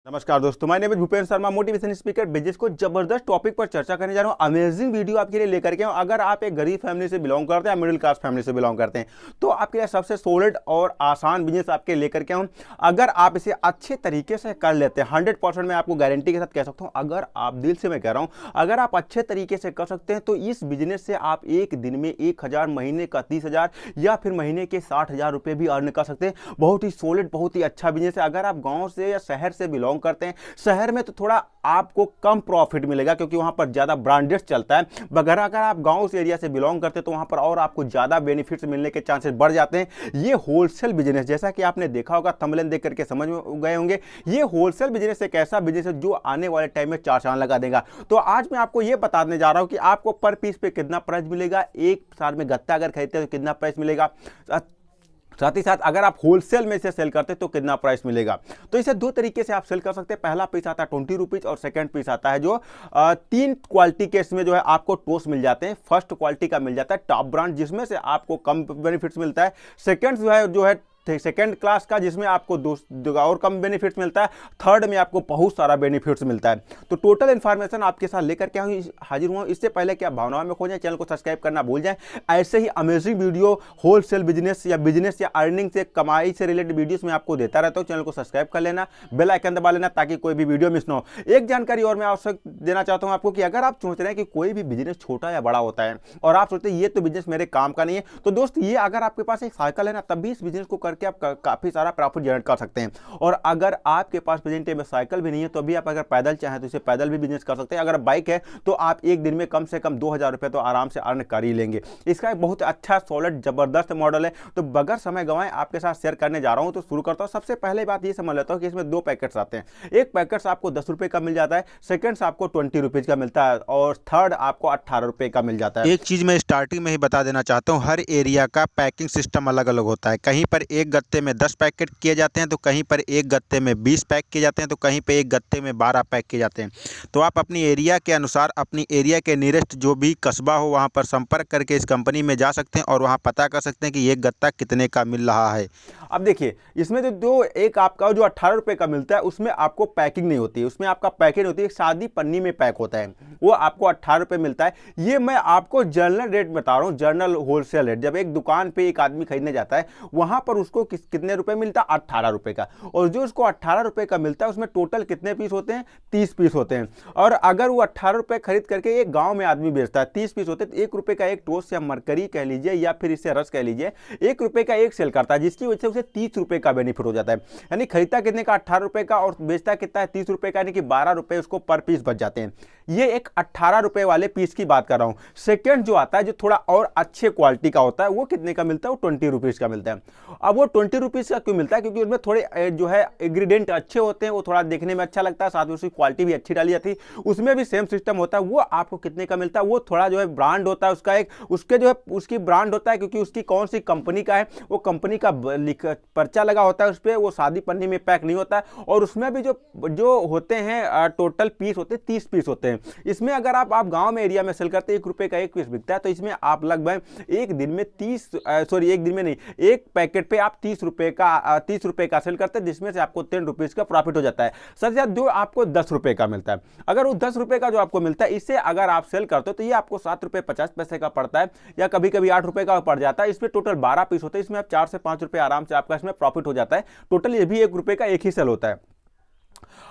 नमस्कार दोस्तों, मैं name Bhupendra Sharma, motivation speaker. Business को जबरदस्त टॉपिक पर चर्चा करने जा रहा हूँ। अमेजिंग वीडियो आपके लिए लेकर के आऊँ। अगर आप एक गरीब फैमिली से बिलोंग करते हैं या मिडिल क्लास फैमिली से बिलोंग करते हैं तो आपके लिए सबसे सॉलिड और आसान बिजनेस आपके लेकर के आऊँ। अगर आप इसे अच्छे तरीके से कर लेते हैं, 100% मैं आपको गारंटी के साथ कह सकता हूँ, अगर आप दिल से मैं कह रहा हूँ, अगर आप अच्छे तरीके से कर सकते हैं तो इस बिजनेस से आप एक दिन में 1000, महीने का 30,000 या फिर महीने के 60,000 रुपये भी अर्न कर सकते हैं। बहुत ही सॉलिड, बहुत ही अच्छा बिजनेस है। अगर आप गाँव से या शहर से बिलोंग करते हैं, शहर में तो थोड़ा आपको कम प्रॉफिट मिलेगा क्योंकि वहां पर ज्यादा ब्रांडेड चलता है, मगर अगर आप गांव से एरिया से बिलोंग करते हैं तो वहां पर और आपको ज्यादा बेनिफिट्स मिलने के चांसेस बढ़ जाते हैं। ये होलसेल बिजनेस, जैसा कि आपने देखा होगा, थंबनेल देख करके समझ में गए होंगे, ये होलसेल बिजनेस एक ऐसा बिजनेस है जो आने वाले टाइम में चार चांद लगा देगा। तो आज मैं आपको ये बताने जा रहा हूं कि आपको पर पीस पे कितना प्राइस मिलेगा, एक साल में गत्ता अगर खरीदते हैं तो कितना प्राइस मिलेगा, साथ ही साथ अगर आप होलसेल में इसे सेल करते हैं तो कितना प्राइस मिलेगा। तो इसे दो तरीके से आप सेल कर सकते हैं। पहला पीस आता है 20 रुपीज और सेकंड पीस आता है जो 3 क्वालिटी के इसमें जो है आपको टोस्ट मिल जाते हैं। फर्स्ट क्वालिटी का मिल जाता है टॉप ब्रांड, जिसमें से आपको कम बेनिफिट्स मिलता है। सेकंड जो है सेकंड क्लास का, जिसमें आपको दो और कम बेनिफिट्स मिलता है। थर्ड में आपको बहुत सारा बेनिफिट्स मिलता है। तो टोटल इन्फॉर्मेशन आपके साथ लेकर के हाजिर हुआ। इससे पहले कि आप भावनाओं में खो जाएं, चैनल को सब्सक्राइब करना भूल जाएं। ऐसे ही अमेजिंग वीडियो होलसेल बिजनेस या अर्निंग से, कमाई से रिलेटेड वीडियोस में आपको देता रहता हूं। चैनल को सब्सक्राइब कर लेना, बेल आइकन दबा लेना ताकि कोई भी वीडियो मिस ना हो। एक जानकारी और मैं आवश्यक देना चाहता हूं आपको कि अगर आप सोच रहे हैं कि कोई भी बिजनेस छोटा या बड़ा होता है और आप सोचते हैं ये तो बिजनेस मेरे काम का नहीं है, तो दोस्त ये अगर आपके पास एक साइकिल है ना, तब भी इस बिजनेस को करके आप काफी सारा प्रॉफिट जनरेट कर सकते हैं। और अगर आपके पास प्रेजेंट टाइम में साइकिल भी नहीं है तो भी आप अगर पैदल चाहें तो इसे पैदल भी बिजनेस कर सकते हैं। अगर बाइक है तो आप एक दिन में कम से कम 2000 रुपए तो आराम से अर्न कर ही लेंगे। इसका एक बहुत अच्छा सॉलिड जबरदस्त मॉडल है। तो बगैर समय गंवाए आपके साथ शेयर करने जा रहा हूं, तो शुरू करता हूं। सबसे पहले बात ये समझ लेता हूं कि इसमें 2 पैकेट्स आते हैं। एक पैकेट आपको 10 रुपए का मिल जाता है, सेकंड आपको 20 रुपीज का मिलता है और थर्ड आपको 18 रुपए का मिल जाता है। एक चीज़ मैं स्टार्टिंग में ही बता देना चाहता हूँ, हर एरिया का पैकिंग सिस्टम अलग अलग होता है। कहीं पर एक गत्ते में 10 पैकेट किए जाते हैं तो कहीं पर एक गत्ते में 20 पैक किए जाते हैं तो कहीं पर एक गत्ते में 12 पैक किए जाते हैं। तो आप अपनी एरिया के अनुसार अपनी एरिया के नियरेस्ट जो भी कस्बा हो वहाँ पर संपर्क करके इस कंपनी में जा सकते हैं और वहाँ पता कर सकते हैं कि ये गत्ता कितने का मिल रहा है। अब देखिए, इसमें जो एक आपका जो 18 रुपए का मिलता है उसमें आपको पैकिंग नहीं होती है, उसमें आपका पैकेट होती है, सादी पन्नी में पैक होता है, वो आपको 18 रुपए मिलता है। ये मैं आपको जनरल रेट बता रहा हूँ, जनरल होलसेल रेट। जब एक दुकान पे एक आदमी खरीदने जाता है वहां पर उसको कितने रुपए मिलता है, 18 रुपए का। और जो उसको 18 रुपए का मिलता है उसमें टोटल कितने पीस होते हैं, 30 पीस होते हैं। और अगर वो 18 रुपए खरीद करके एक गाँव में आदमी बेचता है, 30 पीस होते हैं, तो 1 रुपए का एक टोस्ट या मरकरी कह लीजिए या फिर इसे रस कह लीजिए, 1 रुपए का एक सेल करता है, जिसकी वजह से उसे 30 रुपए का बेनिफिट हो जाता है। यानी खरीदता कितने का, 18 रुपए का, और बेचता कितना है, 30 रुपए का, यानी कि 12 रुपए उसको पर पीस बच जाते हैं। ये एक 18 रुपए वाले पीस की बात कर रहा हूं। सेकंड जो आता है, जो थोड़ा और अच्छे क्वालिटी का होता है, वो कितने का मिलता है, वो 20 रुपीज का मिलता है। अब वो 20 रुपीज का क्यों मिलता है, क्योंकि उसमें थोड़े जो है इंग्रेडिएंट अच्छे होते हैं, वो थोड़ा देखने में अच्छा लगता है, साथ में उसकी क्वालिटी भी अच्छी डाली जाती है। उसमें भी सेम सिस्टम होता है। वो आपको कितने का मिलता है, वो थोड़ा जो है ब्रांड होता है उसका, एक उसके जो है उसकी ब्रांड होता है, क्योंकि उसकी कौन सी कंपनी का है, वो कंपनी का पर्चा लगा होता है उस पर, वो सादी पन्नी में पैक नहीं होता है। और उसमें भी जो होते हैं टोटल पीस होते हैं, 30 पीस होते हैं। इसमें अगर आप गांव में एरिया में सेल करते हैं, 1 रुपए का एक पीस बिकता है, तो इसमें आप लगभग एक दिन में एक दिन में नहीं, एक पैकेट पे आप 30 रुपए का सेल करते हैं, जिसमें से आपको 10 रुपीज का प्रॉफिट हो जाता है। सर जो आपको 10 रुपए का मिलता है, अगर वो 10 रुपए का जो आपको मिलता है, इससे अगर आप सेल करते हो तो ये आपको 7 रुपए 50 पैसे का पड़ता है, या कभी कभी 8 रुपए का पड़ जाता है। इसमें टोटल 12 पीस होते हैं, इसमें आप 4 से 5 रुपए आराम से आपका इसमें प्रॉफिट हो जाता है। टोटल ये भी 1 रुपए का एक ही सेल होता है।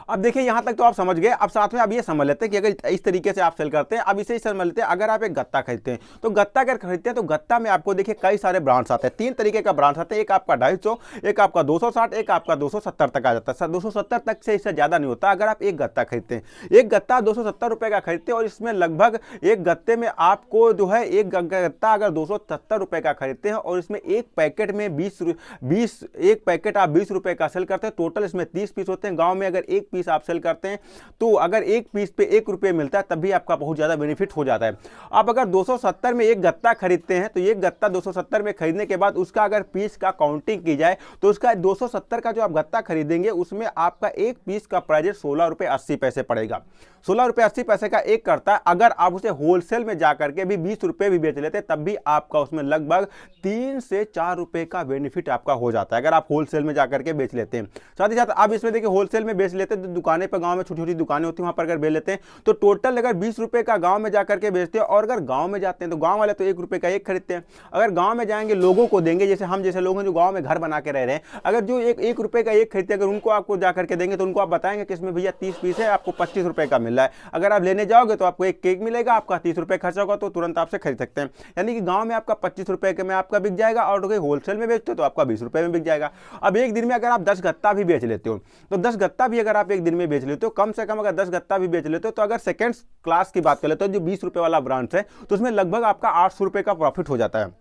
अब देखिए, यहां तक तो आप समझ गए। अब साथ में अब ये समझ लेते हैं कि अगर इस तरीके से आप सेल करते हैं, अब इसे समझ लेते हैं, अगर आप एक गत्ता खरीदते हैं तो गत्ता अगर खरीदते हैं तो गत्ता में आपको देखिए कई सारे ब्रांड्स आते हैं। 3 तरीके का ब्रांड्स आते हैं, एक आपका 250, एक आपका 260, एक आपका 270 तक आ जाता है। 270 तक से इससे ज्यादा नहीं होता। अगर आप एक गत्ता खरीदते हैं, एक गत्ता 270 रुपए का खरीदते हैं, और इसमें लगभग एक गत्ते में आपको जो है, एक गत्ता अगर 270 रुपए का खरीदते हैं और इसमें एक पैकेट में 20 एक पैकेट आप 20 रुपए का सेल करते हैं, टोटल इसमें 30 पीस होते हैं। गांव में अगर एक पीस आप सेल करते हैं तो अगर एक पीस पे 1 रुपए मिलता है, तब भी आपका बहुत ज्यादा बेनिफिट हो जाता है। आप अगर 270 में एक गत्ता खरीदते हैं तो एक गत्ता 270 में खरीदने के बाद उसका अगर पीस का काउंटिंग की जाए तो उसका 270 का जो आप गत्ता खरीदेंगे उसमें आपका एक पीस का प्राइस 16 रुपए 80 पैसे पड़ेगा। 16 रुपए 80 पैसे का एक करता है। अगर आप उसे होलसेल में जाकर के भी 20 रुपए भी बेच लेते तब भी आपका उसमें लगभग 3 से 4 रुपए का बेनिफिट आपका हो जाता है, अगर आप होलसेल में जाकर के बेच लेते हैं। साथ ही साथ आप इसमें देखिए होलसेल में बेच लेते दुकानें पर, गाँव में छोटी छोटी दुकानें होती हैं, वहाँ पर अगर बेच लेते हैं तो टोटल अगर 20 रुपये का गाँव में जाकर के बेचते हैं। और अगर गाँव में जाते हैं तो गाँव वाले तो 1 रुपये का एक खरीदते हैं। अगर गाँव में जाएंगे, लोगों को देंगे, जैसे हम जैसे लोग हैं जो गाँव में घर बना के रह रहे हैं, अगर जो 1 रुपये का एक खरीदते हैं, अगर उनको आपको जाकर के देंगे तो उनको आप बताएंगे कि इसमें भैया 30 पीस है, आपको 25 रुपये का मिल रहा है। अगर आप लेने जाओगे तो आपको एक केक मिलेगा, आपका 30 रुपये खर्चा होगा तो तुरंत आपसे खरीद सकते हैं। यानी कि गाँव में आपका 25 रुपये के में आपका बिक जाएगा, और कोई होलसेल में बेचते हो तो आपका 20 रुपये में बिक जाएगा। अब एक दिन में अगर आप 10 गत्ता भी बेच लेते हो तो 10 गत्ता भी अगर आप एक दिन में बेच लेते हो, कम से कम अगर 10 गत्ता भी बेच लेते हो, तो अगर सेकंड क्लास की बात कर लेते हो जो 20 रुपये वाला ब्रांच है, तो उसमें लगभग आपका 800 रुपये का प्रॉफिट हो जाता है।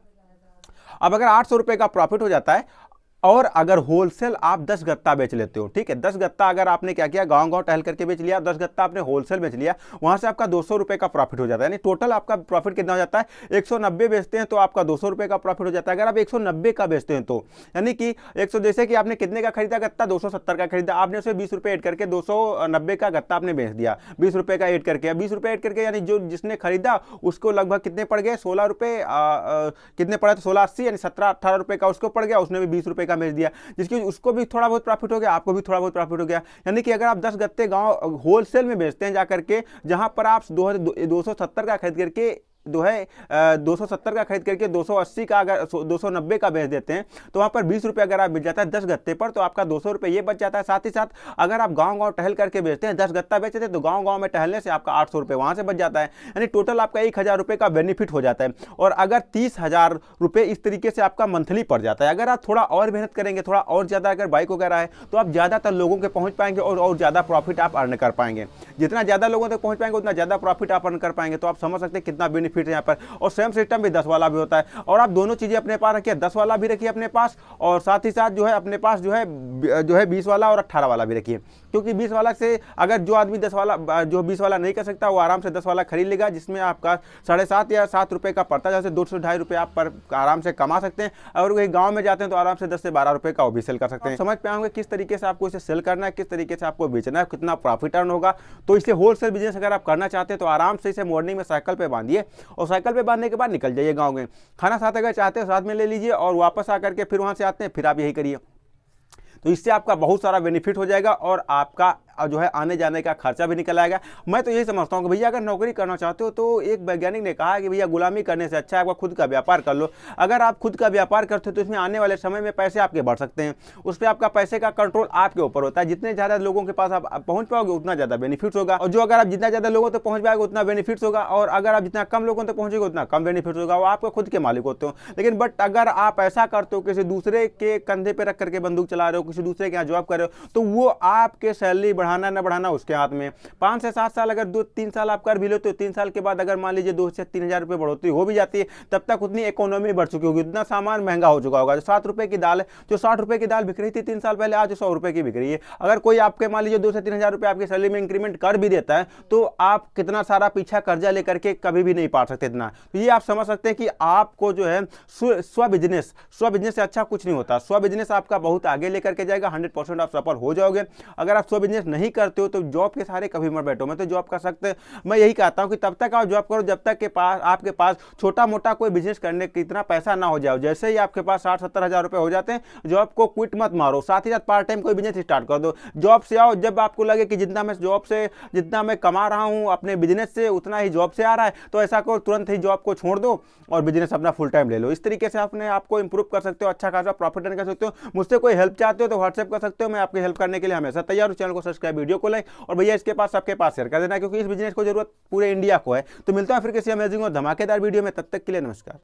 अब अगर 800 रुपये का प्रॉफिट हो जाता है और अगर होलसेल आप 10 गत्ता बेच लेते हो, ठीक है, 10 गत्ता अगर आपने क्या किया, गांव गांव टहल करके बेच लिया, 10 गत्ता आपने होलसेल बेच लिया, वहां से आपका 200 रुपये का प्रॉफिट हो जाता है। यानी टोटल आपका प्रॉफिट कितना हो जाता है, 190 बेचते हैं तो आपका 200 रुपये का प्रॉफिट हो जाता है। अगर आप 190 का बेचते हैं तो यानी कि 100, जैसे कि आपने कितने का खरीदा गत्ता, 270 का खरीदा, आपने उसे 20 रुपये ऐड करके 290 का गत्ता आपने बेच दिया, 20 रुपये का ऐड करके, 20 रुपये ऐड करके, यानी जो जिसने खरीदा उसको लगभग कितने पड़ गए, 16 रुपये, कितने पड़ा तो 1680, यानी 17-18 रुपये का उसको पड़ गया, उसने भी 20 रुपये का बेच दिया, उसको भी थोड़ा बहुत प्रॉफिट हो गया, आपको भी थोड़ा बहुत प्रॉफिट हो गया। यानी कि अगर आप 10 गत्ते गांव होलसेल में बेचते हैं जाकर के, जहां पर आप 270 का खरीद करके 270 का खरीद करके 280 का, अगर 290 का बेच देते हैं तो वहां पर 20 रुपये अगर आप बेच जाता है 10 गत्ते पर, तो आपका 200 रुपये ये बच जाता है। साथ ही साथ अगर आप गांव गांव टहल करके बेचते हैं, 10 गत्ता बेचते हैं तो गांव गांव में टहलने से आपका 800 रुपये वहां से बच जाता है। यानी टोटल आपका 1000 रुपये का बेनिफिट हो जाता है। और अगर 30,000 रुपये इस तरीके से आपका मंथली पड़ जाता है। अगर आप थोड़ा और मेहनत करेंगे, थोड़ा और ज़्यादा अगर बाइक वगैरह है, तो आप ज़्यादातर लोगों के पहुँच पाएंगे और ज़्यादा प्रॉफिट आप अर्न कर पाएंगे। जितना ज़्यादा लोगों तक पहुँच पाएंगे उतना ज़्यादा प्रॉफिट आप अर्न कर पाएंगे। तो आप समझ सकते हैं कितना बेनिफिट है यहाँ पर। और सेम सिस्टम भी 10 वाला भी होता है। और आप दोनों चीजें अपने पास रखिए, 10 वाला भी रखिए अपने पास, और साथ ही साथ जो है अपने पास जो है 20 वाला और 18 वाला भी रखिए। क्योंकि 20 वाला से अगर जो आदमी 10 वाला, जो 20 वाला नहीं कर सकता, वो आराम से 10 वाला खरीद लेगा, जिसमें आपका 7.5 या 7 रुपये का पड़ता है, जैसे 200-250 रुपये आप पर आराम से कमा सकते हैं। और वही गाँव में जाते हैं तो आराम से 10 से 12 रुपये का वो भी सेल कर सकते हैं। समझ पाए होंगे किस तरीके से आपको इसे सेल करना है, किस तरीके से आपको बेचना है, कितना प्रॉफिट अर्न होगा। तो इसे होलसेल बिजनेस अगर आप करना चाहते हैं तो आराम से इसे मॉर्निंग में साइकिल पे बांधिए, और साइकिल पे बांधने के बाद निकल जाइए गाँव में। खाना साथ अगर चाहते हैं साथ में ले लीजिए, और वापस आकर के फिर वहां से आते हैं, फिर आप यही करिए। तो इससे आपका बहुत सारा बेनिफिट हो जाएगा और आपका जो है आने जाने का खर्चा भी निकल आएगा। मैं तो यही समझता हूँ कि भैया अगर नौकरी करना चाहते हो तो एक वैज्ञानिक ने कहा कि भैया गुलामी करने से अच्छा है आपका खुद का व्यापार कर लो। अगर आप खुद का व्यापार करते हो तो इसमें आने वाले समय में पैसे आपके बढ़ सकते हैं। उस पर आपका पैसे का कंट्रोल आपके ऊपर होता है। जितने ज़्यादा लोगों के पास आप पहुँच पाओगे उतना ज़्यादा बेनिफिट्स होगा, और जो अगर आप जितना ज़्यादा लोगों तक पहुँच पाओगे उतना बेनिफिट्स होगा, और अगर आप जितना कम लोगों तक पहुँचोगे उतना कम बेनिफिट्स होगा। वो आपको खुद के मालिक होते हो। लेकिन बट अगर आप ऐसा करते हो, किसी दूसरे के कंधे पर रख करके बंदूक चला रहे हो, किसी दूसरे के यहाँ जॉब कर रहे हो, तो वो आपके सैलरी बढ़ाना न बढ़ाना उसके हाथ में। 5 से 7 साल अगर 2-3 साल आप कर भी लो तो 3 साल के बाद अगर मान लीजिए 2 से 3 हजार रुपये बढ़ोतरी हो भी जाती है, तब तक उतनी इकोनॉमी बढ़ चुकी होगी, उतना सामान महंगा हो चुका होगा। जो 7 रुपए की दाल है, जो 60 रुपए की दाल बिक रही थी 3 साल पहले, आज 100 रुपए की बिक रही है। अगर कोई आपके मान लीजिए 2 से 3 हजार रुपये आपकी सैलरी में इंक्रीमेंट कर भी देता है तो आप कितना सारा पीछा कर्जा लेकर के कभी भी नहीं पा सकते इतना। तो ये आप समझ सकते हैं कि आपको जो है स्व बिजनेस से अच्छा कुछ नहीं होता। स्व बिजनेस आपका बहुत आगे लेकर के जाएगा, 100% आप सफल हो जाओगे। अगर आप स्व बिजनेस नहीं करते हो तो जॉब के सहारे कभी मत बैठो। मैं तो जॉब कर सकते, मैं यही कहता हूं कि तब तक आप जॉब करो जब तक के पास आपके पास छोटा मोटा कोई बिजनेस करने का इतना पैसा ना हो जाए। जैसे ही आपके पास 60-70 हजार रुपए हो जाते हैं, जॉब को क्विट मत मारो, साथ ही साथ पार्ट टाइम कोई बिजनेस स्टार्ट कर दो। जॉब से आओ, जब आपको लगे कि जितना मैं कमा रहा हूं अपने बिजनेस से उतना ही जॉब से आ रहा है, तो ऐसा करो तुरंत ही जॉब को छोड़ दो और बिजनेस अपना फुल टाइम ले लो। इस तरीके से अपने आपको इंप्रूव कर सकते हो, अच्छा खासा प्रॉफिट अर्न कर सकते हो। मुझसे कोई हेल्प चाहते हो तो व्हाट्सएप कर सकते हो, मैं आपकी हेल्प करने के लिए हमेशा तैयार हूं। चैनल को सब्सक्राइब, वीडियो को लाइक, और भैया इसके पास सबके पास शेयर कर देना, क्योंकि इस बिजनेस को जरूरत पूरे इंडिया को है। तो मिलता है फिर किसी अमेजिंग और धमाकेदार वीडियो में, तब तक के लिए नमस्कार।